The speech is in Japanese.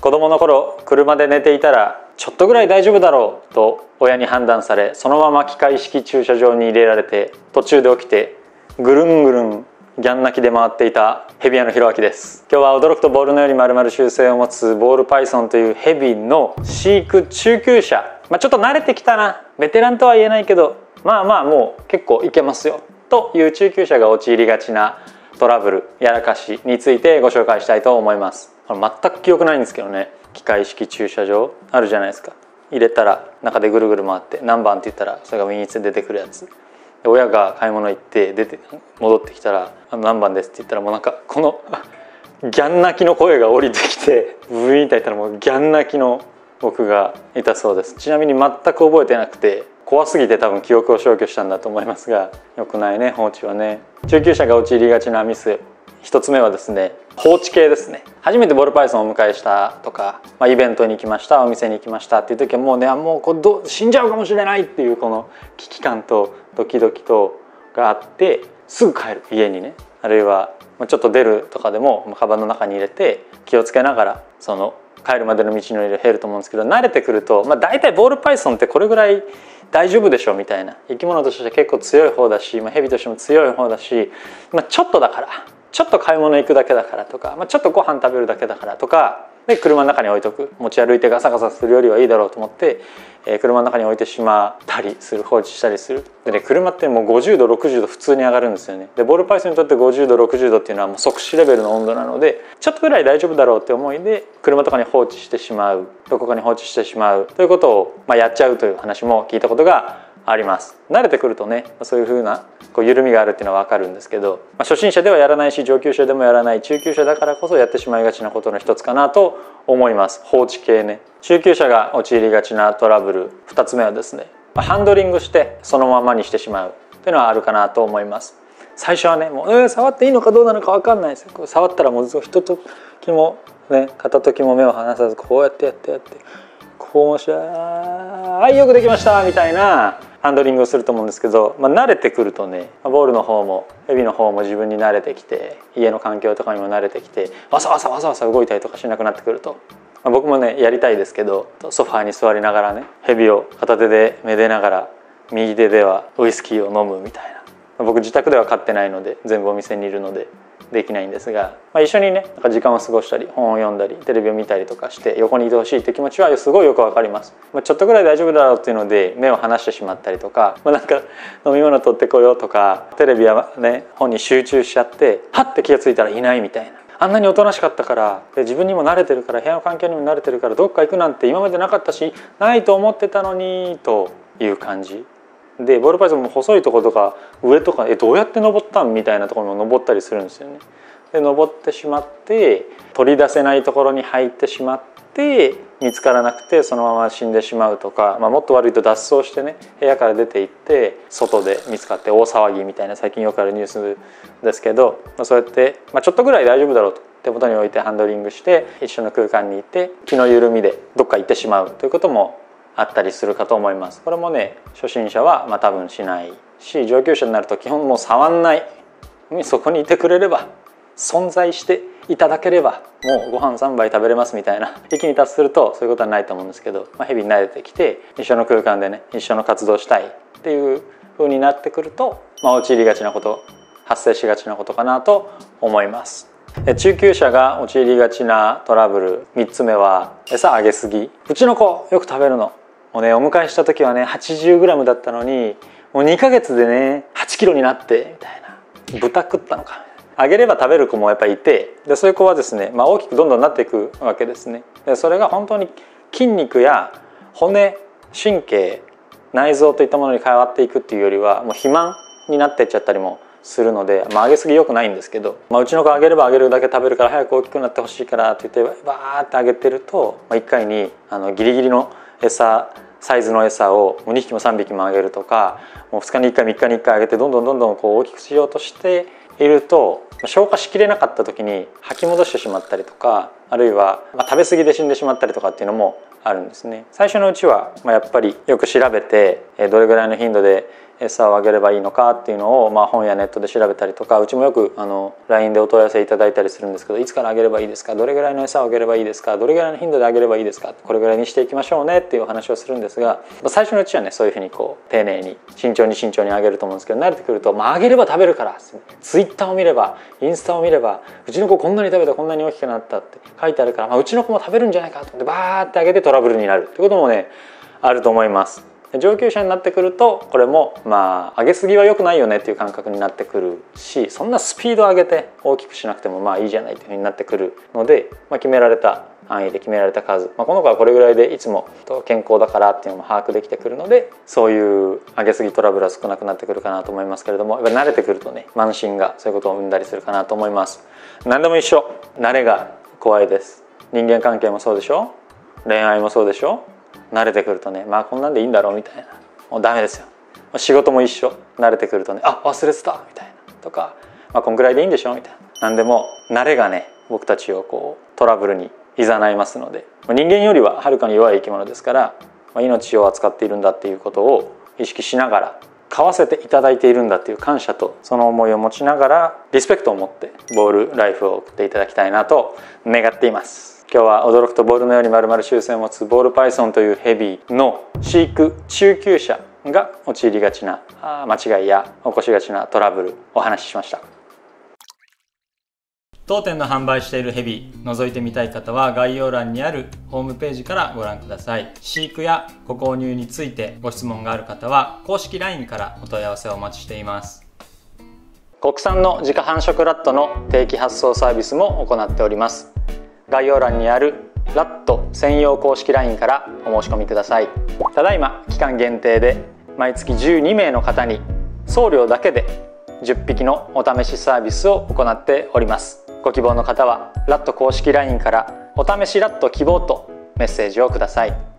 子供の頃車で寝ていたらちょっとぐらい大丈夫だろうと親に判断され、そのまま機械式駐車場に入れられて、途中で起きてぐるんぐるんギャン泣きで回っていたヘビ屋のひろあきです。今日は驚くとボールのように丸々習性を持つボールパイソンというヘビの飼育中級者、ちょっと慣れてきたな、ベテランとは言えないけどもう結構いけますよという中級者が陥りがちなトラブル、やらかしについてご紹介したいと思います。全く記憶ないんですけどね、機械式駐車場あるじゃないですか。入れたら中でぐるぐる回って何番って言ったらそれがウィンイツで出てくるやつで、親が買い物行って出て戻ってきたら何番ですって言ったらもうこのギャン泣きの声が降りてきてブイーンって言ったらもうギャン泣きの僕がいたそうです。ちなみに全く覚えてなくて、怖すぎて多分記憶を消去したんだと思いますが、良くないね放置はね。中級者が陥りがちなミス、一つ目はですね、放置系ですね。初めてボールパイソンをお迎えしたとか、イベントに行きました、お店に行きましたっていう時はもう死んじゃうかもしれないっていうこの危機感とドキドキとがあって、すぐ帰る家にね、あるいはちょっと出るとかでもカバンの中に入れて気をつけながらその帰るまでの道のりを経ると思うんですけど、慣れてくると大体ボールパイソンってこれぐらい大丈夫でしょみたいな、生き物としては結構強い方だし、ヘビとしても強い方だし、ちょっとだからちょっと買い物行くだけだからとか、ちょっとご飯食べるだけだからとかで車の中に置いとく、持ち歩いてガサガサするよりはいいだろうと思って、車の中に置いてしまったりする、放置したりする。でね、車ってもう50度60度普通に上がるんですよね。でボールパイソンにとって50度60度っていうのはもう即死レベルの温度なので、ちょっとぐらい大丈夫だろうって思いで車とかに放置してしまう、どこかに放置してしまうということをやっちゃうという話も聞いたことがあります。慣れてくるとね、そういう風な緩みがあるっていうのは分かるんですけど、初心者ではやらないし上級者でもやらない中級者だからこそやってしまいがちなことの一つかなと思います。放置系ね。中級者が陥りがちなトラブル2つ目はですね、ハンドリングしてそのままにしてしまうっていうのはあるかなと思います。最初はね、もう触っていいのかどうなのか分かんないですよ。触ったらもう人と気もね、片時も目を離さずこうやってやってこうしてはいよくできましたみたいなハンドリングをすると思うんですけど、慣れてくるとね、ボールの方もヘビの方も自分に慣れてきて、家の環境とかにも慣れてきて、わさわさ動いたりとかしなくなってくると、僕もねやりたいですけど、ソファーに座りながらね、ヘビを片手でめでながら右手ではウイスキーを飲むみたいな。僕自宅では飼ってないので全部お店にいるのでできないんですが、一緒にね時間を過ごしたり本を読んだりテレビを見たりとかして横にいてほしいって気持ちはすごいよくわかります。ちょっとぐらい大丈夫だろうっていうので目を離してしまったりとか、飲み物取ってこようとかテレビやね本に集中しちゃってパッて気が付いたらいないみたいな。あんなにおとなしかったから、自分にも慣れてるから、部屋の環境にも慣れてるから、どっか行くなんて今までなかったしないと思ってたのにという感じで、ボールパイソンも細いところとか上とかどうやって登ったんみたいなところも登ったりするんですよね。で登ってしまって取り出せないところに入ってしまって見つからなくてそのまま死んでしまうとか、もっと悪いと脱走してね部屋から出て行って外で見つかって大騒ぎみたいな、最近よくあるニュースですけど、そうやってちょっとぐらい大丈夫だろうと手元に置いてハンドリングして一緒の空間にいて気の緩みでどっか行ってしまうということもあったりするかと思います。これもね初心者は多分しないし、上級者になると基本もう触んない、そこにいてくれれば存在していただければもうご飯3杯食べれますみたいな域に達するとそういうことはないと思うんですけど、ヘビに慣れてきて一緒の空間でね一緒の活動したいっていう風になってくると、陥りがちなこと、発生しがちなことかなと思います。中級者が陥りがちなトラブル3つ目は餌あげすぎ。うちの子よく食べるの。もうねお迎えした時はね 80g だったのにもう2ヶ月でね8キロになってみたいな。豚食ったのか。あげれば食べる子もやっぱりいて、でそういう子はですね、大きくどんどんなっていくわけですね。でそれが本当に筋肉や骨、神経、内臓といったものに変わっていくっていうよりはもう肥満になっていっちゃったりもするので、あげすぎ良くないんですけど、うちの子あげればあげるだけ食べるから早く大きくなってほしいからって言ってバーってあげてると、1回にギリギリの餌サイズの餌を2匹も3匹もあげるとか、もう2日に1回3日に1回あげてどんどん大きくしようとしていると、消化しきれなかった時に吐き戻してしまったりとか、あるいは食べ過ぎで死んでしまったりとかっていうのもあるんですね。最初のうちはやっぱりよく調べてどれぐらいの頻度で餌をあげればいいのかっていうのを、本やネットで調べたりとか、うちもよくLINE でお問い合わせいただいたりするんですけど、いつからあげればいいですか、どれぐらいの餌をあげればいいですか、どれぐらいの頻度であげればいいですか、これぐらいにしていきましょうねっていうお話をするんですが、最初のうちはねそういうふうにこう丁寧に慎重にあげると思うんですけど、慣れてくるとあげれば食べるから、ツイッターを見ればインスタを見ればうちの子こんなに食べたこんなに大きくなったって書いてあるから、うちの子も食べるんじゃないかと思ってバーってあげてトラブルになるってこともねあると思います。上級者になってくるとこれも上げすぎは良くないよねっていう感覚になってくるし、そんなスピード上げて大きくしなくてもいいじゃないっていうふうになってくるので、決められた範囲で決められた数、この子はこれぐらいでいつも健康だからっていうのも把握できてくるので、そういう上げすぎトラブルは少なくなってくるかなと思いますけれども、やっぱり慣れてくるとね慢心がそういうことを生んだりするかなと思います。何でも一緒、慣れが怖いです。人間関係もそうでしょ、恋愛もそうでしょ。慣れてくるとねこんなんでいいんだろうみたいな、もうダメですよ。仕事も一緒、慣れてくるとね忘れてたみたいなとか、こんくらいでいいんでしょみたいな、なんでも慣れがね僕たちをこうトラブルに誘いますので、人間よりははるかに弱い生き物ですから、命を扱っているんだっていうことを意識しながら、飼わせていただいているんだっていう感謝とその思いを持ちながらリスペクトを持ってボールライフを送っていただきたいなと願っています。今日は驚くとボールのように丸々習性を持つボールパイソンというヘビの飼育中級者が陥りがちな間違いや起こしがちなトラブルをお話ししました。当店の販売しているヘビ覗いてみたい方は概要欄にあるホームページからご覧ください。飼育やご購入についてご質問がある方は公式 LINE からお問い合わせをお待ちしています。国産の自家繁殖ラットの定期発送サービスも行っております。概要欄にあるラット専用公式 LINE からお申し込みください。ただいま期間限定で毎月12名の方に送料だけで10匹のお試しサービスを行っております。ご希望の方はラット公式 LINE からお試しラット希望とメッセージをください。